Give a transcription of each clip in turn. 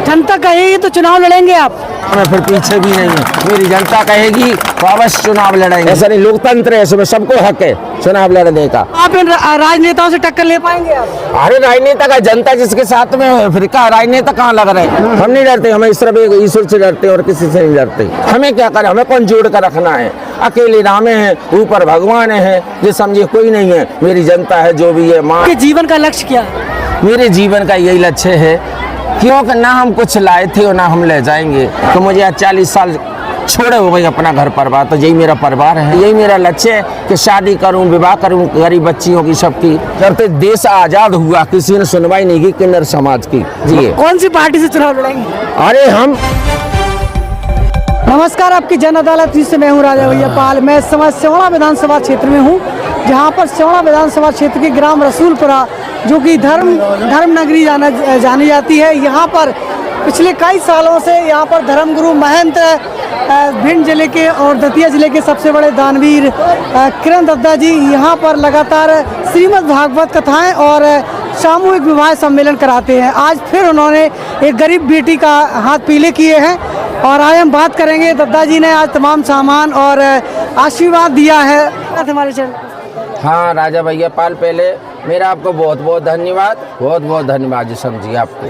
जनता कहेगी तो चुनाव लड़ेंगे आप? मैं फिर पीछे भी नहीं हूँ। मेरी जनता कहेगी तो अवश्य चुनाव लड़ेंगे। ऐसा नहीं, लोकतंत्र है, इसमें सबको हक है चुनाव लड़ने का। आप इन राजनेताओं से टक्कर ले पाएंगे आप? अरे राजनेता का जनता जिसके साथ में है, फिर क्या राजनेता कहाँ लग रहे हैं? हम नहीं डरते, हमें सिर्फ ईश्वर से डरते और किसी से नहीं डरते। हमें क्या करें, हमें कौन जोड़ कर रखना है? अकेले रामे हैं, ऊपर भगवान है, ये समझिए कोई नहीं है। मेरी जनता है जो भी है माँ। आपके जीवन का लक्ष्य क्या है? मेरे जीवन का यही लक्ष्य है, क्योंकि ना हम कुछ लाए थे और ना हम ले जाएंगे। तो मुझे आज 40 साल छोड़े हो गए अपना घर परिवार, तो यही मेरा परिवार है। यही मेरा लक्ष्य है कि शादी करूं, विवाह करूं गरीब बच्चियों की, सबकी। जब तक देश आजाद हुआ किसी ने सुनवाई नहीं की किन्नर समाज की। जी कौन सी पार्टी से चुनाव लड़ेंगे? अरे हम नमस्कार, आपकी जन अदालत से मैं हूँ राजा भैया पाल। मैं इस समय सिवड़ा विधानसभा क्षेत्र में हूँ, जहाँ पर सिवड़ा विधानसभा क्षेत्र के ग्राम रसूलपुरा, जो कि धर्म नगरी जानी जाती है, यहाँ पर पिछले कई सालों से यहाँ पर धर्मगुरु महंत भिंड जिले के और दतिया जिले के सबसे बड़े दानवीर किरण दद्दा जी यहाँ पर लगातार श्रीमद् भागवत कथाएं और सामूहिक विवाह सम्मेलन कराते हैं। आज फिर उन्होंने एक गरीब बेटी का हाथ पीले किए हैं और आज हम बात करेंगे। दद्दा जी ने आज तमाम सामान और आशीर्वाद दिया है हमारे चैनल। हाँ राजा भैया पाल, पहले मेरा आपको बहुत बहुत धन्यवाद, बहुत बहुत धन्यवाद जी, समझिए आपको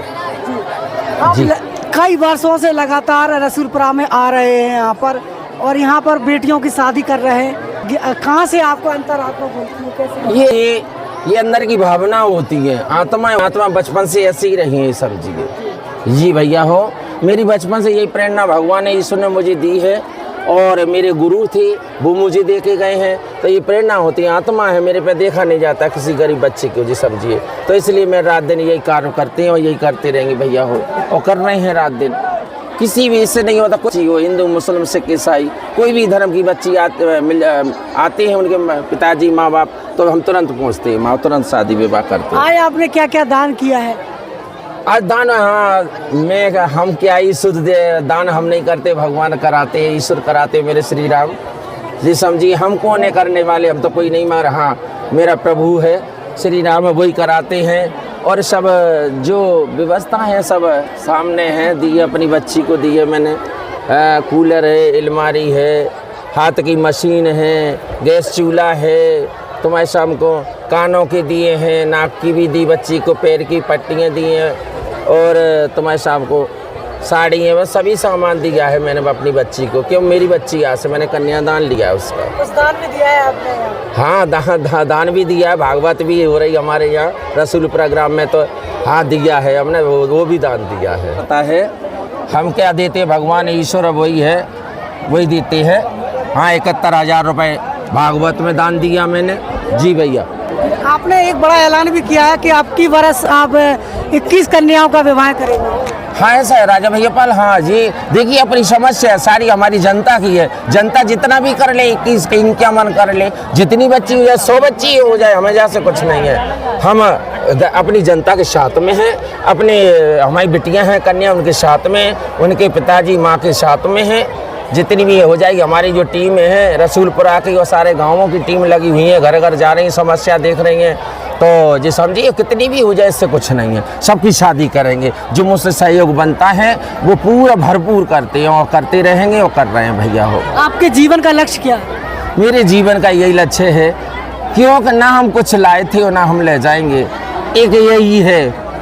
जी। कई वर्षों से लगातार रसूलपुरा में आ रहे हैं यहाँ पर, और यहाँ पर बेटियों की शादी कर रहे हैं। कहाँ से आपको अंतरात्मा बोलती है, कैसे? ये अंदर की भावना होती है, आत्मा बचपन से ऐसी ही रही है, समझिए जी भैया हो। मेरी बचपन से यही प्रेरणा भगवान ने, ईश्वर ने मुझे दी है, और मेरे गुरु थे वो मुझे दे के गए हैं। तो ये प्रेरणा होती है, आत्मा है, मेरे पे देखा नहीं जाता किसी गरीब बच्चे को जी, समझिए। तो इसलिए मैं रात दिन यही कार्य करते हैं और यही करते रहेंगे भैया हो, और कर रहे हैं रात दिन। किसी भी इससे नहीं होता, कुछ ही हो, हिंदू मुस्लिम सिख ईसाई कोई भी धर्म की बच्ची आते हैं, उनके पिताजी माँ बाप, तो हम तुरंत पहुँचते हैं, माँ तुरंत शादी विवाह करते हैं। आज आपने क्या क्या दान किया है? आज दान, हाँ हम क्या ही शुद्ध दान हम नहीं करते, भगवान कराते हैं, ईश्वर कराते हैं, मेरे श्री राम जी, समझिए। हम कौन है करने वाले, हम तो कोई नहीं मार। हाँ मेरा प्रभु है श्री राम, वही कराते हैं। और सब जो व्यवस्था है सब सामने है, दी है अपनी बच्ची को, दी है मैंने। कूलर है, अलमारी है, हाथ की मशीन है, गैस चूल्हा है, तो ऐसा हमको कानों के दिए हैं, नाक की भी दी बच्ची को, पैर की पट्टियाँ दी हैं, और तुम्हारे शाम को साड़ी है, बस सभी सामान दिया है मैंने अपनी बच्ची को। क्यों, मेरी बच्ची यहाँ से मैंने कन्यादान लिया है उसका। कुछ दान भी दिया है आपने? हाँ दान भी दिया है, भागवत भी हो रही हमारे यहाँ रसूलपुरा ग्राम में, तो हाँ दिया है हमने, वो भी दान दिया है। पता है हम क्या देते हैं, भगवान ईश्वर वही है, वही देते हैं। हाँ 71,000 रुपये भागवत में दान दिया मैंने जी भैया। आपने एक बड़ा ऐलान भी किया है कि आपकी वर्ष आप 21 कन्याओं का विवाह करेंगे। हाँ ऐसा है राजा भैया पाल। हाँ जी, देखिए अपनी समस्या सारी हमारी जनता की है। जनता जितना भी कर ले, 21 का इनका मन कर ले, जितनी बच्ची हो जाए, 100 बच्ची हो जाए, हमें जैसे कुछ नहीं है। हम अपनी जनता के साथ में हैं, अपने हमारी बेटियां हैं कन्या, उनके साथ में, उनके पिताजी माँ के साथ में हैं। जितनी भी हो जाएगी, हमारी जो टीम है रसूलपुरा की, वो सारे गाँवों की टीम लगी हुई है, घर घर जा रही है, समस्या देख रही हैं। तो जी समझिए कितनी भी हो जाए, इससे कुछ नहीं है, सबकी शादी करेंगे। जो मुझसे सहयोग बनता है वो पूरा भरपूर करते हैं और करते रहेंगे और कर रहे हैं भैया हो। आपके जीवन का लक्ष्य क्या है? मेरे जीवन का यही लक्ष्य है, क्योंकि ना हम कुछ लाए थे और ना हम ले जाएंगे। एक यही है,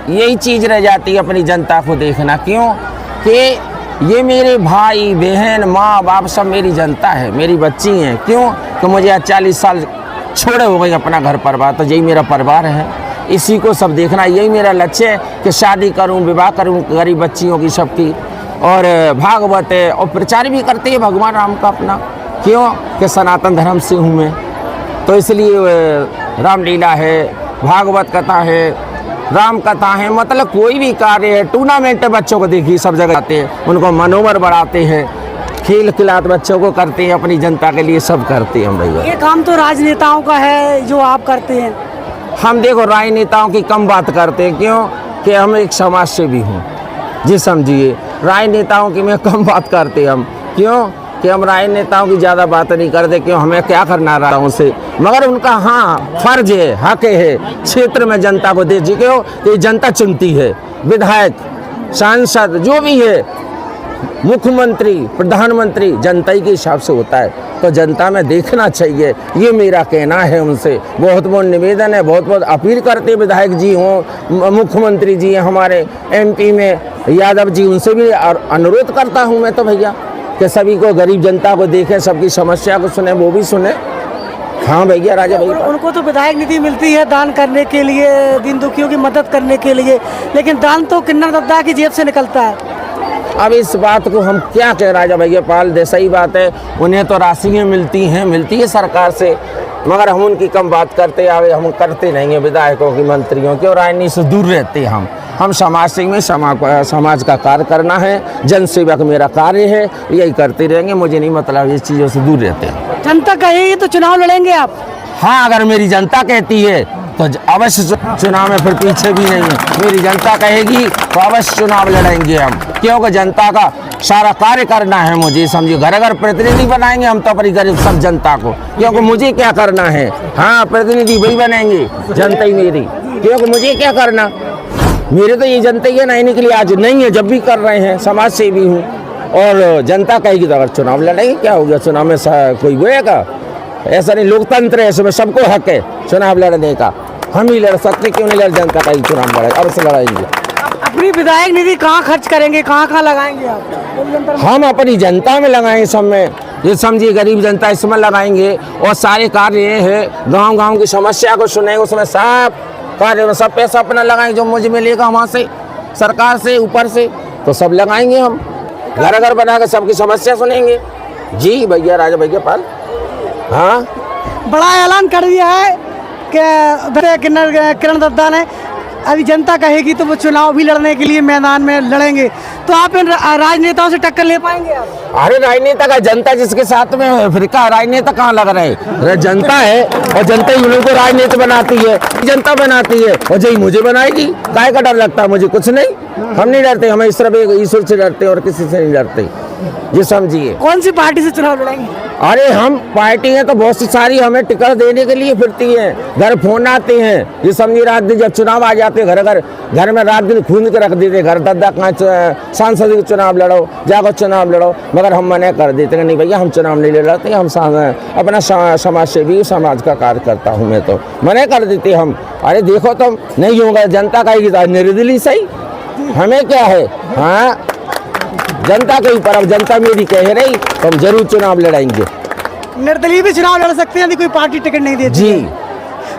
यही चीज़ रह जाती है अपनी जनता को देखना। क्यों कि ये मेरे भाई बहन माँ बाप सब मेरी जनता है, मेरी बच्ची हैं। क्यों कि मुझे आज 40 साल छोड़े हो गए अपना घर परिवार, तो यही मेरा परिवार है। इसी को सब देखना, यही मेरा लक्ष्य है कि शादी करूं, विवाह करूं गरीब बच्चियों की, सबकी, और भागवत है और प्रचार भी करते हैं भगवान राम का अपना। क्यों कि सनातन धर्म से हूँ मैं, तो इसलिए रामलीला है, भागवत कथा है, राम कथा है, मतलब कोई भी कार्य है, टूर्नामेंट बच्चों को देखिए सब जगह आते हैं, उनको मनोबल बढ़ाते हैं, खेल खिलात बच्चों को करते हैं, अपनी जनता के लिए सब करते हैं हम भैया। ये काम तो राजनेताओं का है जो आप करते हैं। हम देखो राजनेताओं की कम बात करते हैं, क्यों कि हम एक समाज से भी हूँ जी, समझिए। राजनेताओं की मैं कम बात करते हम, क्यों कि हम राजनेताओं की ज़्यादा बात नहीं करते। क्यों, हमें क्या करना रहा उनसे, मगर उनका हाँ फर्ज है, हक है क्षेत्र में जनता को दे। जी क्यों, ये जनता चुनती है विधायक, सांसद जो भी है, मुख्यमंत्री, प्रधानमंत्री जनता ही के हिसाब से होता है, तो जनता में देखना चाहिए। ये मेरा कहना है उनसे। बहुत बहुत निवेदन है, बहुत बहुत अपील करते विधायक जी हों, मुख्यमंत्री जी हैं हमारे, MP में यादव जी, उनसे भी अनुरोध करता हूँ मैं तो भैया कि सभी को, गरीब जनता को देखें, सबकी समस्या को सुने, वो भी सुने। हाँ भैया, राजा भैया, उनको तो विधायक निधि मिलती है दान करने के लिए, दीन दुखियों की मदद करने के लिए, लेकिन दान तो किन्नर दद्दा की जेब से निकलता है। अब इस बात को हम क्या कह, राजा भैया पाल दे, सही बात है, उन्हें तो राशियाँ मिलती है सरकार से, मगर हम उनकी कम बात करते आवे, हम करते नहीं हैं विधायकों की, मंत्रियों की, और राजनीति से दूर रहते हैं। हम समाज सेवी में समाज का कार्य करना है, जनसेवा का मेरा कार्य है, यही करते रहेंगे। मुझे नहीं मतलब ये चीज़ों से दूर रहते हैं। जनता कहेगी तो चुनाव लड़ेंगे आप? हाँ, अगर मेरी जनता कहती है तो अवश्य चुनाव में फिर पीछे भी नहीं है। मेरी जनता कहेगी तो अवश्य चुनाव लड़ेंगे हम, क्योंकि जनता का सारा कार्य करना है मुझे, समझिए। घर घर प्रतिनिधि बनाएंगे हम तो अपनी गरीब सब जनता को, क्योंकि मुझे क्या करना है। हाँ, प्रतिनिधि वही बनेंगे, जनता ही मेरी, क्योंकि मुझे क्या करना, मेरे तो ये जनता ही है ना, इन्हीं के लिए आज नहीं है, जब भी कर रहे हैं, समाज सेवी हूँ। और जनता कहेगी तो अगर चुनाव लड़ेंगे, क्या हो गया, चुनाव में कोई होएगा? ऐसा नहीं, लोकतंत्र है, इसमें सबको हक है चुनाव लड़ने का। हम ही लड़ सकते, क्यों नहीं लड़, जनता का ही चुनाव लड़े, अवश्य लड़ाएंगे। अपनी विधायक निधि कहाँ खर्च करेंगे, कहाँ लगाएंगे आप? हम अपनी जनता में लगाएंगे, सब में, ये समझिए गरीब जनता इसमें लगाएंगे। और सारे कार्य ये है, गांव गांव की समस्या को सुनेंगे, उसमें सब कार्य में सब पैसा अपना लगाएंगे, जो मुझे मिलेगा वहाँ से, सरकार से, ऊपर से, तो सब लगाएंगे हम। घर घर बना कर सबकी समस्या सुनेंगे। जी भैया, राजा भैया पाल। हाँ, बड़ा ऐलान कर दिया है कि किरण दद्दा ने, अभी जनता कहेगी तो वो चुनाव भी लड़ने के लिए मैदान में लड़ेंगे। तो आप इन राजनेताओं से टक्कर ले पाएंगे आप? अरे राजनेता का, जनता जिसके साथ में है, फिर क्या राजनेता कहाँ लग रहे हैं? जनता है, और जनता ही उनको राजनीति बनाती है, जनता बनाती है, और जही मुझे बनाएगी। काय का डर लगता है मुझे? कुछ नहीं, हम नहीं डरते, हमें इस तरह ईश्वर से डरते और किसी से नहीं डरते, ये समझिए। कौन सी पार्टी से चुनाव लड़ेंगे? अरे हम पार्टी है तो बहुत सी सारी हमें टिकट देने के लिए फिरती हैं, घर फोन आते हैं, ये समझिए। रात दिन जब चुनाव आ जाते घर में रात दिन खून के रख देते, घर दद्दा कहाँ सांसद के चुनाव लड़ो, जाकर चुनाव लड़ो, मगर हम मना कर देते हैं, नहीं भैया हम चुनाव नहीं लड़ते, हम अपना समाज सेवी, समाज का कार्य करता हूँ मैं, तो मना कर देते हम। अरे देखो तुम, नहीं होगा, जनता का ही निर्दलीय सही, हमें क्या है। हाँ, जनता के ऊपर, अब जनता मेरी कह रही तो हम जरूर चुनाव लड़ाएंगे। निर्दलीय भी चुनाव लड़ सकते हैं यदि कोई पार्टी टिकट नहीं देती? जी।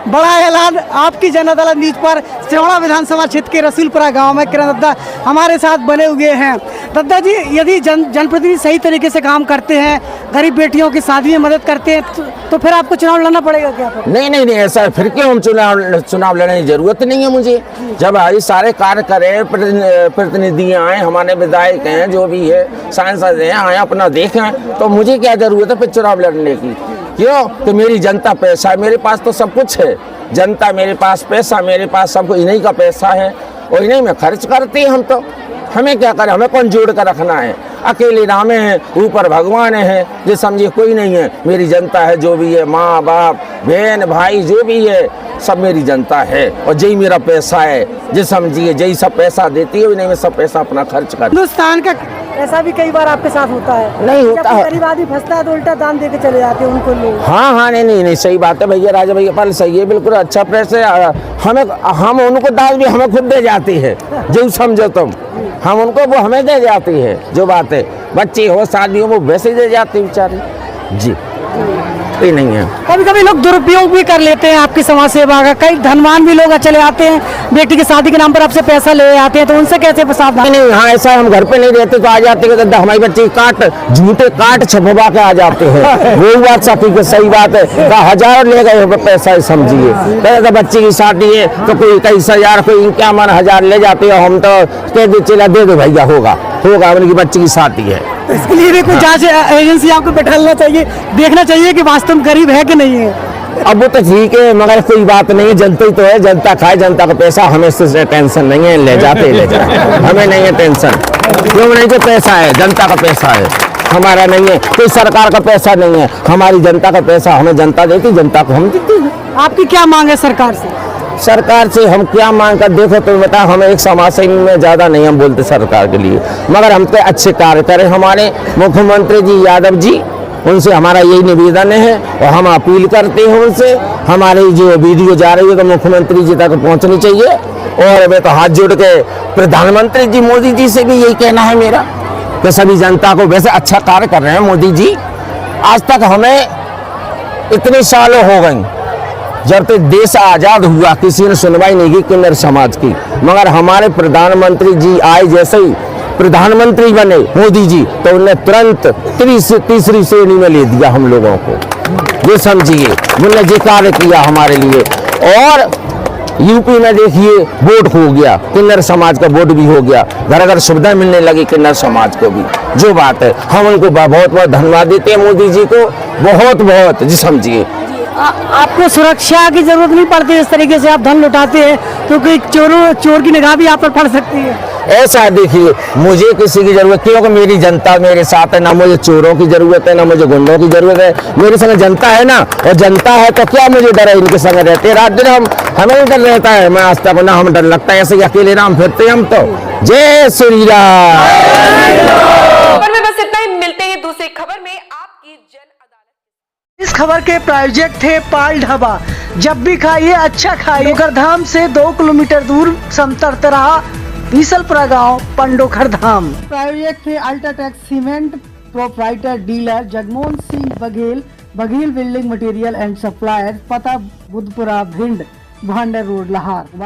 बड़ा ऐलान आपकी जन अदालत न्यूज पर सिरोड़ा विधानसभा क्षेत्र के रसूलपुरा गांव में किरण दद्दा हमारे साथ बने हुए हैं। दद्दा जी, यदि जनप्रतिनिधि सही तरीके से काम करते हैं, गरीब बेटियों की शादी में मदद करते हैं, तो फिर आपको चुनाव लड़ना पड़ेगा क्या? नहीं, ऐसा फिर क्यों हम चुनाव लड़ने की जरूरत नहीं है मुझे। जब ये सारे कार्य करें, प्रतिनिधि आए, हमारे विधायक हैं, जो भी है, सांसद हैं, आए अपना देखें, तो मुझे क्या जरूरत है फिर चुनाव लड़ने की? क्यों? तो मेरी जनता पैसा है, मेरे पास तो सब कुछ है, जनता मेरे पास, पैसा मेरे पास, सबको इन्हीं का पैसा है और इन्हीं में खर्च करते हैं हम। तो हमें क्या करें, हमें कौन जोड़ कर रखना है? अकेले नामे हैं, ऊपर भगवान है, जो समझिए कोई नहीं है। मेरी जनता है, जो भी है, माँ बाप बहन भाई जो भी है, सब मेरी जनता है, और यही मेरा पैसा है, जो समझिए, यही सब पैसा देती है, नहीं मैं सब पैसा अपना खर्च कर। हिंदुस्तान का ऐसा भी कई बार आपके साथ होता है? नहीं होता है, गरीब आदमी फंसता है तो उल्टा दान दे के चले जाते हैं उनको लोग। हाँ, नहीं, सही बात है भैया, राजा भैया पाल, सही है, बिल्कुल अच्छा प्रेस है। हम उनको दान भी हमें खुद दे जाती है, जो समझो तुम, हम उनको, वो हमें दे जाती है, जो बात है, बच्चे हो शादी हो, वो वैसे ही दे जाते हैं बेचारे। जी, ये नहीं है। कभी कभी लोग दुरुपयोग भी कर लेते हैं आपकी समाज सेवा का, कई धनवान भी लोग चले आते हैं, बेटी की शादी के नाम पर आपसे पैसा ले आते हैं, तो उनसे कैसे सावधान? नहीं, हाँ, ऐसा हम घर पे नहीं रहते तो आ जाते हैं, तो हमारी बच्ची झूठे काट छपवा के आ जाते हैं। वो बात सही बात है, 1000 ले गए पैसा, समझिए, तो बच्ची की शादी है तो कोई 23,000, कोई 51,000 ले जाते हैं, हम तो कह दे चला दे दो भैया, होगा उनकी बच्ची की शादी है। तो इसके लिए भी कोई जांच एजेंसी आपको बैठाना चाहिए, देखना चाहिए कि वास्तव में गरीब है कि नहीं है। अब वो तो ठीक है, मगर कोई बात नहीं है, जनता ही तो है, जनता खाए, जनता का पैसा, हमें इससे टेंशन नहीं है, ले जाते हमें नहीं है टेंशन, क्यों नहीं? जो पैसा है, जनता का पैसा है, हमारा नहीं है, कोई सरकार का पैसा नहीं है, हमारी जनता का पैसा, हमें जनता देती, जनता को हम देते हैं। आपकी क्या मांग है सरकार से? सरकार से हम क्या मांग कर, देखो तो बता, हम एक समाजसेवी में ज़्यादा नहीं हम बोलते सरकार के लिए, मगर हम तो अच्छे कार्य करें। हमारे मुख्यमंत्री जी यादव जी, उनसे हमारा यही निवेदन है और हम अपील करते हैं उनसे, हमारी जो वीडियो जा रही है तो मुख्यमंत्री जी तक पहुंचनी चाहिए। और मैं तो हाथ जोड़ के प्रधानमंत्री जी मोदी जी से भी यही कहना है मेरा कि सभी जनता को, वैसे अच्छा कार्य कर रहे हैं मोदी जी। आज तक हमें इतने सालों हो गए, जब तक देश आज़ाद हुआ किसी ने सुनवाई नहीं की किन्नर समाज की, मगर हमारे प्रधानमंत्री जी आए, जैसे ही प्रधानमंत्री बने मोदी जी, तो उन्हें तुरंत तीसरी श्रेणी में ले दिया हम लोगों को, ये समझिए। उन्होंने जो कार्य किया हमारे लिए। और यूपी में देखिए वोट हो गया, किन्नर समाज का वोट भी हो गया, घर घर सुविधा मिलने लगी किन्नर समाज को भी, जो बात है। हम उनको बहुत बहुत धन्यवाद देते हैं मोदी जी को, बहुत बहुत, जी समझिए। आपको सुरक्षा की जरूरत नहीं पड़ती, इस तरीके से आप धन लुटाते हैं तो कोई चोर की निगाह भी आप पर पड़ सकती है। ऐसा देखिए, मुझे किसी की जरूरत, क्योंकि मेरी जनता मेरे साथ है, ना मुझे चोरों की जरूरत है, ना मुझे गुंडों की जरूरत है। मेरे संग जनता है ना, और जनता है तो क्या मुझे डर है, इनके संग रहते हैं रात दिन, हमें डर रहता है। मैं आज तक ना हम डर लगता है, ऐसे ही अकेले राम फिरते हम तो। जय श्री राम। खबर में बस इतना ही, मिलते हैं दूसरी खबर में। आपकी जन अदालत। इस खबर के प्रायोजक थे पाल ढाबा। जब भी खाइए अच्छा खाइए। पंडोखरधाम से 2 किलोमीटर दूर समतरतराहा बीसलपुरा गांव, पंडोखरधाम। प्रायोजक थे UltraTech cement proprietor dealer Jagmohan Singh Baghel, Baghel building material and supplier, पता बुधपुरा भिंड, भांडर रोड, लाहौर।